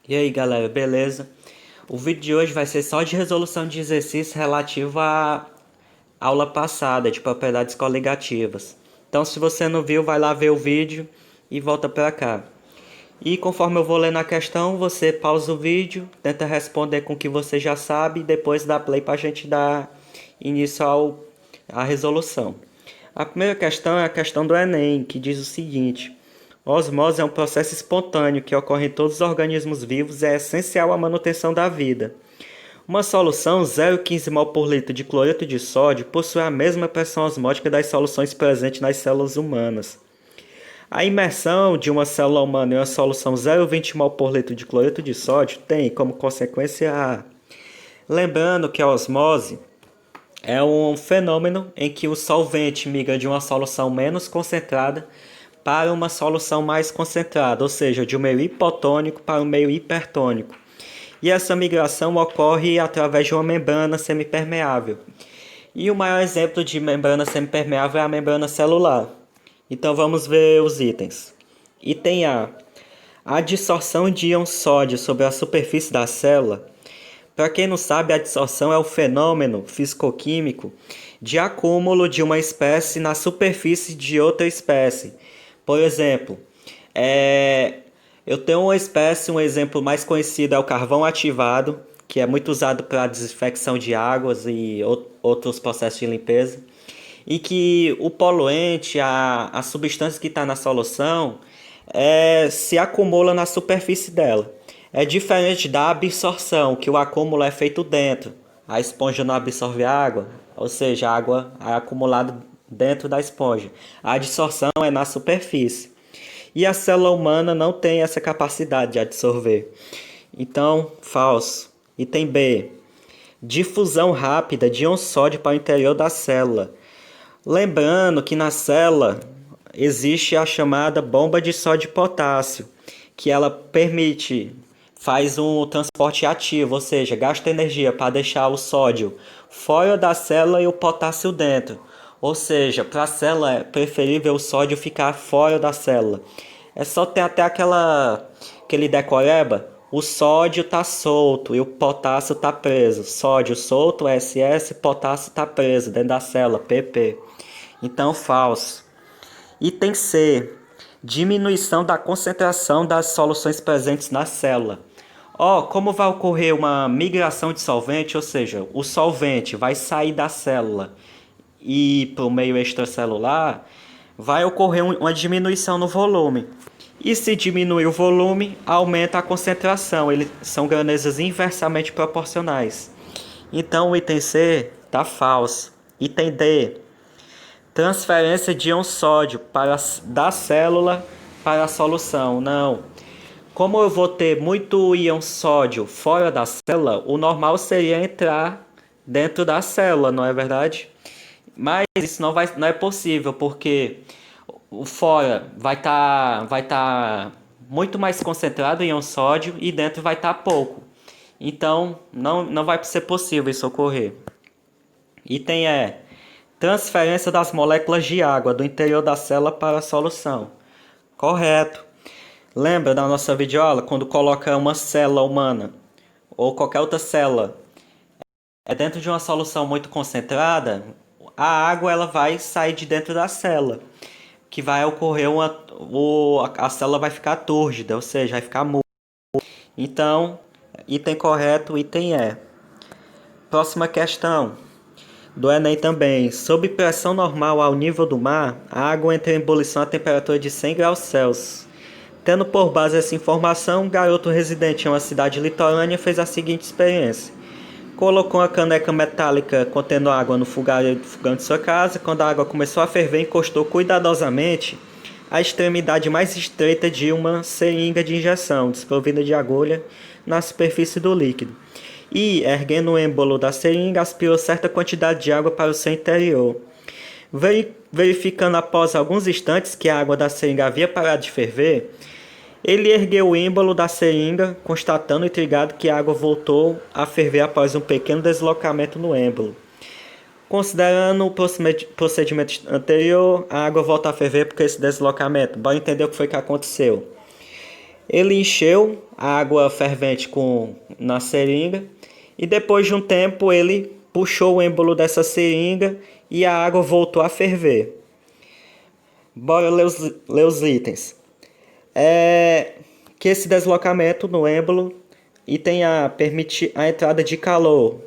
E aí galera, beleza? O vídeo de hoje vai ser só de resolução de exercício relativo à aula passada de propriedades coligativas. Então se você não viu, vai lá ver o vídeo e volta pra cá. E conforme eu vou lendo a questão, você pausa o vídeo, tenta responder com o que você já sabe e depois dá play pra gente dar início à resolução. A primeira questão é a questão do Enem, que diz o seguinte: osmose é um processo espontâneo que ocorre em todos os organismos vivos e é essencial à manutenção da vida. Uma solução 0,15 mol por litro de cloreto de sódio possui a mesma pressão osmótica das soluções presentes nas células humanas. A imersão de uma célula humana em uma solução 0,20 mol por litro de cloreto de sódio tem como consequência a... Lembrando que a osmose é um fenômeno em que o solvente migra de uma solução menos concentrada para uma solução mais concentrada, ou seja, de um meio hipotônico para um meio hipertônico. E essa migração ocorre através de uma membrana semipermeável. E o maior exemplo de membrana semipermeável é a membrana celular. Então vamos ver os itens. Item A. A adsorção de íon sódio sobre a superfície da célula. Para quem não sabe, a adsorção é o fenômeno físico-químico de acúmulo de uma espécie na superfície de outra espécie. Por exemplo, eu tenho uma espécie, um exemplo mais conhecido é o carvão ativado, que é muito usado para desinfecção de águas e outros processos de limpeza, e que o poluente, a substância que está na solução, se acumula na superfície dela. É diferente da absorção, que o acúmulo é feito dentro. A esponja não absorve água, ou seja, a água é acumulada dentro da esponja. A adsorção é na superfície. E a célula humana não tem essa capacidade de absorver. Então, falso. Item B. Difusão rápida de íon sódio para o interior da célula. Lembrando que na célula existe a chamada bomba de sódio e potássio, que ela faz um transporte ativo, ou seja, gasta energia para deixar o sódio fora da célula e o potássio dentro. Ou seja, para a célula é preferível o sódio ficar fora da célula. É só ter até aquele decoreba, o sódio está solto e o potássio está preso. Sódio solto, SS, potássio está preso dentro da célula, PP. Então, falso. Item C. Diminuição da concentração das soluções presentes na célula. Como vai ocorrer uma migração de solvente, ou seja, o solvente vai sair da célula e ir para o meio extracelular, vai ocorrer uma diminuição no volume. E se diminuir o volume, aumenta a concentração. Eles são grandezas inversamente proporcionais. Então o item C está falso. Item D. Transferência de íon sódio da célula para a solução. Não. Como eu vou ter muito íon sódio fora da célula, o normal seria entrar dentro da célula, não é verdade? Mas isso não é possível, porque o fora vai tá muito mais concentrado em íon sódio e dentro vai estar pouco. Então não vai ser possível isso ocorrer. Item E. Transferência das moléculas de água do interior da célula para a solução. Correto. Lembra da nossa videoaula quando coloca uma célula humana ou qualquer outra célula dentro de uma solução muito concentrada, a água ela vai sair de dentro da célula, que vai ocorrer a célula vai ficar túrgida, ou seja, vai ficar murcha. Então, item correto, item E. Próxima questão do Enem também. Sob pressão normal ao nível do mar, a água entra em ebulição a temperatura de 100 graus Celsius. Tendo por base essa informação, um garoto residente em uma cidade litorânea fez a seguinte experiência. Colocou uma caneca metálica contendo água no fogão de sua casa. Quando a água começou a ferver, encostou cuidadosamente a extremidade mais estreita de uma seringa de injeção, desprovida de agulha, na superfície do líquido. E, erguendo o êmbolo da seringa, aspirou certa quantidade de água para o seu interior. Verificando após alguns instantes que a água da seringa havia parado de ferver, ele ergueu o êmbolo da seringa, constatando intrigado que a água voltou a ferver após um pequeno deslocamento no êmbolo. Considerando o procedimento anterior, a água volta a ferver porque esse deslocamento. Bora entender o que foi que aconteceu. Ele encheu a água fervente na seringa e depois de um tempo ele puxou o êmbolo dessa seringa e a água voltou a ferver. Bora ler os itens. Que esse deslocamento no êmbolo e permite a entrada de calor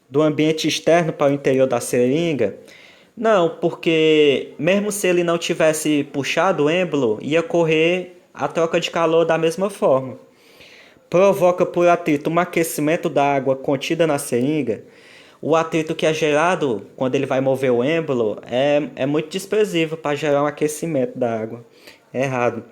do ambiente externo para o interior da seringa. Não, porque mesmo se ele não tivesse puxado o êmbolo, ia ocorrer a troca de calor da mesma forma. Provoca por atrito um aquecimento da água contida na seringa. O atrito que é gerado quando ele vai mover o êmbolo é muito desprezível para gerar um aquecimento da água. É errado.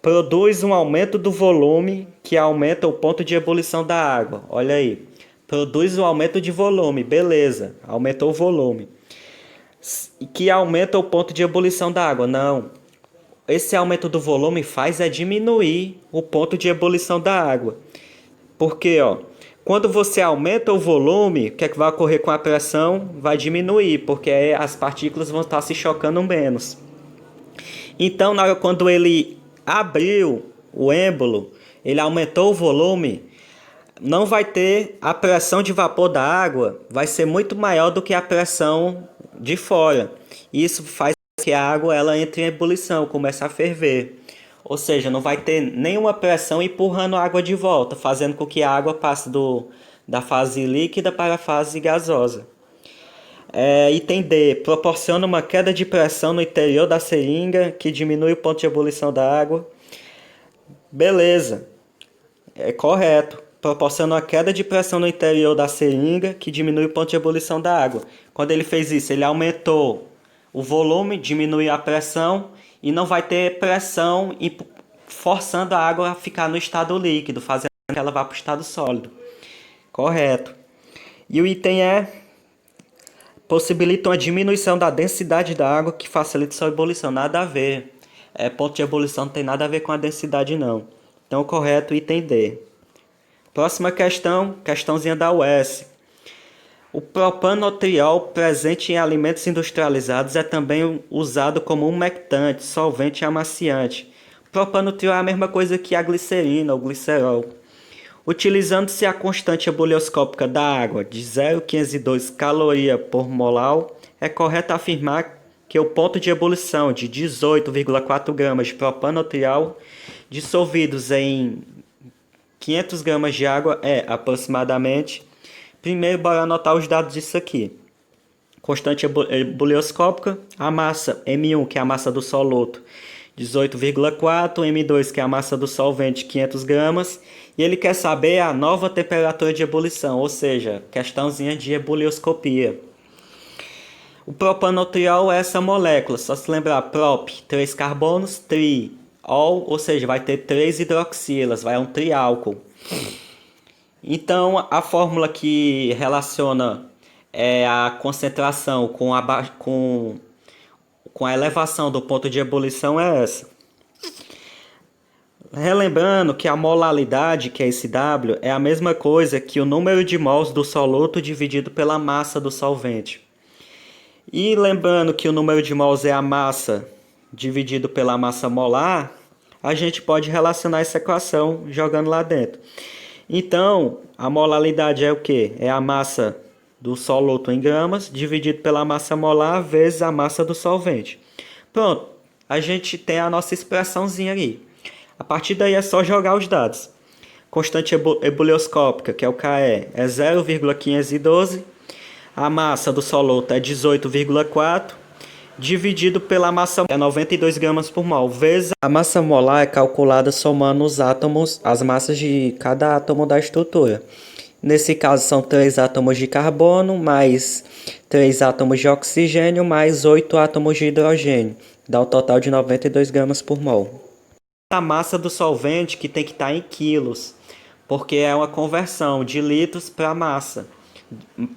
Produz um aumento do volume que aumenta o ponto de ebulição da água. Olha aí. Produz um aumento de volume. Beleza. Aumentou o volume. Que aumenta o ponto de ebulição da água. Não. Esse aumento do volume faz diminuir o ponto de ebulição da água. Porque, quando você aumenta o volume, o que é que vai ocorrer com a pressão? Vai diminuir, porque as partículas vão estar se chocando menos. Então, quando ele abriu o êmbolo, ele aumentou o volume, não vai ter a pressão de vapor da água, vai ser muito maior do que a pressão de fora. Isso faz que a água ela entre em ebulição, comece a ferver. Ou seja, não vai ter nenhuma pressão empurrando a água de volta, fazendo com que a água passe da fase líquida para a fase gasosa. Item D. Proporciona uma queda de pressão no interior da seringa, que diminui o ponto de ebulição da água. Beleza. É correto. Proporciona uma queda de pressão no interior da seringa, que diminui o ponto de ebulição da água. Quando ele fez isso, ele aumentou o volume, diminuiu a pressão e não vai ter pressão forçando a água a ficar no estado líquido, fazendo que ela vá para o estado sólido. Correto. E o item possibilita uma diminuição da densidade da água que facilita sua ebulição. Nada a ver. Ponto de ebulição não tem nada a ver com a densidade, não. Então, correto, item D. Próxima questão, questãozinha da UES. O propanotriol presente em alimentos industrializados é também usado como umectante, solvente e amaciante. Propanotriol é a mesma coisa que a glicerina ou glicerol. Utilizando-se a constante ebulioscópica da água de 0,502 caloria por molar, é correto afirmar que o ponto de ebulição de 18,4 gramas de propanotriol dissolvidos em 500 gramas de água é aproximadamente. Primeiro, bora anotar os dados disso aqui. Constante ebulioscópica, a massa M1, que é a massa do soluto, 18,4, M2, que é a massa do solvente, 500 gramas, e ele quer saber a nova temperatura de ebulição, ou seja, questãozinha de ebulioscopia. O propanotriol é essa molécula, só se lembrar, prop, 3 carbonos, tri, ol, ou seja, vai ter 3 hidroxilas, vai um triálcool. Então, a fórmula que relaciona a concentração com a elevação do ponto de ebulição é essa. Relembrando que a molaridade, que é esse W, é a mesma coisa que o número de mols do soluto dividido pela massa do solvente. E lembrando que o número de mols é a massa dividido pela massa molar, a gente pode relacionar essa equação jogando lá dentro. Então, a molaridade é o quê? É a massa do soluto em gramas dividido pela massa molar vezes a massa do solvente. Pronto, a gente tem a nossa expressãozinha ali. A partir daí é só jogar os dados. Constante ebulioscópica, que é o KE, é 0,512. A massa do soluto é 18,4. Dividido pela massa é 92 gramas por mol, vezes a massa molar é calculada somando os átomos, as massas de cada átomo da estrutura. Nesse caso são 3 átomos de carbono, mais 3 átomos de oxigênio, mais 8 átomos de hidrogênio. Dá um total de 92 gramas por mol. A massa do solvente que tem que estar em quilos, porque é uma conversão de litros para massa.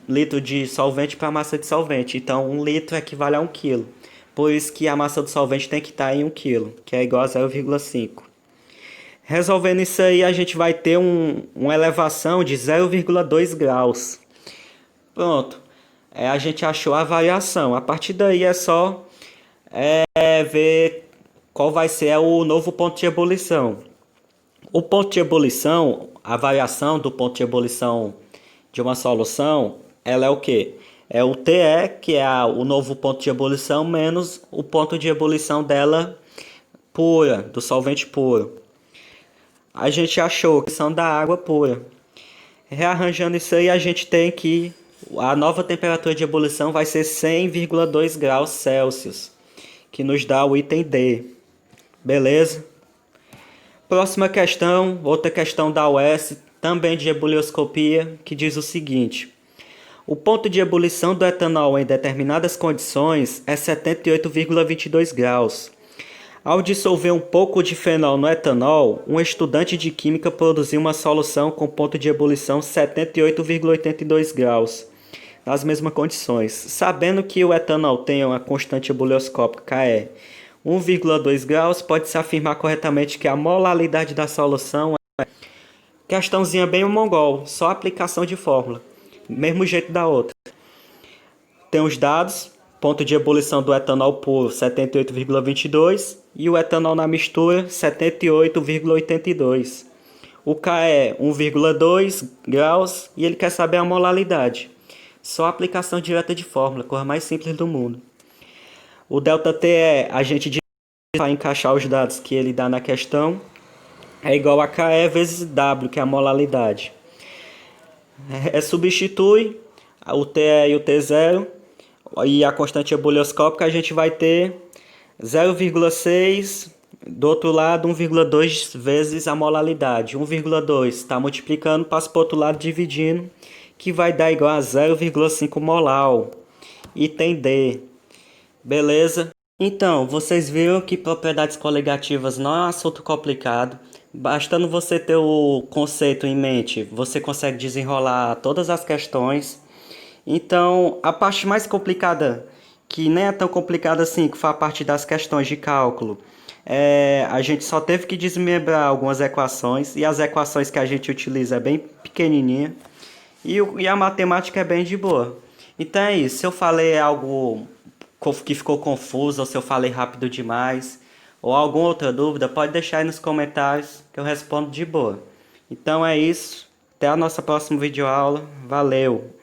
Litro de solvente para massa de solvente. Então, 1 litro equivale a 1 quilo. Por isso que a massa do solvente tem que estar em 1 quilo, que é igual a 0,5. Resolvendo isso aí, a gente vai ter uma elevação de 0,2 graus. Pronto. A gente achou a variação. A partir daí é só ver qual vai ser o novo ponto de ebulição. O ponto de ebulição, a variação do ponto de ebulição de uma solução, ela é o quê? É o TE, que é o novo ponto de ebulição, menos o ponto de ebulição dela pura, do solvente puro. A gente achou que são da água pura. Rearranjando isso aí, a gente tem que a nova temperatura de ebulição vai ser 100,2 graus Celsius, que nos dá o item D. Beleza? Próxima questão, outra questão da UES, também de ebulioscopia, que diz o seguinte: o ponto de ebulição do etanol em determinadas condições é 78,22 graus. Ao dissolver um pouco de fenol no etanol, um estudante de química produziu uma solução com ponto de ebulição 78,82 graus, nas mesmas condições. Sabendo que o etanol tem uma constante ebulioscópica KE 1,2 graus, pode-se afirmar corretamente que a molaridade da solução é questãozinha bem mongol, só aplicação de fórmula, mesmo jeito da outra. Tem os dados, ponto de ebulição do etanol puro 78,22 e o etanol na mistura 78,82. O K é 1,2 graus e ele quer saber a molaridade. Só aplicação direta de fórmula, coisa mais simples do mundo. O ΔT é a gente para encaixar os dados que ele dá na questão, é igual a KE vezes W, que é a molaridade. Substitui o TE e o T0 e a constante ebulioscópica, a gente vai ter 0,6, do outro lado 1,2 vezes a molaridade. 1,2 está multiplicando, passa para o outro lado dividindo, que vai dar igual a 0,5 molar. Item D. Beleza? Então, vocês viram que propriedades coligativas não é um assunto complicado. Bastando você ter o conceito em mente, você consegue desenrolar todas as questões. Então, a parte mais complicada, que nem é tão complicada assim, que foi a parte das questões de cálculo, a gente só teve que desmembrar algumas equações, e as equações que a gente utiliza é bem pequenininha, e a matemática é bem de boa. Então é isso, se eu falei algo que ficou confuso, ou se eu falei rápido demais, ou alguma outra dúvida, pode deixar aí nos comentários que eu respondo de boa. Então é isso, até a nossa próxima videoaula, valeu!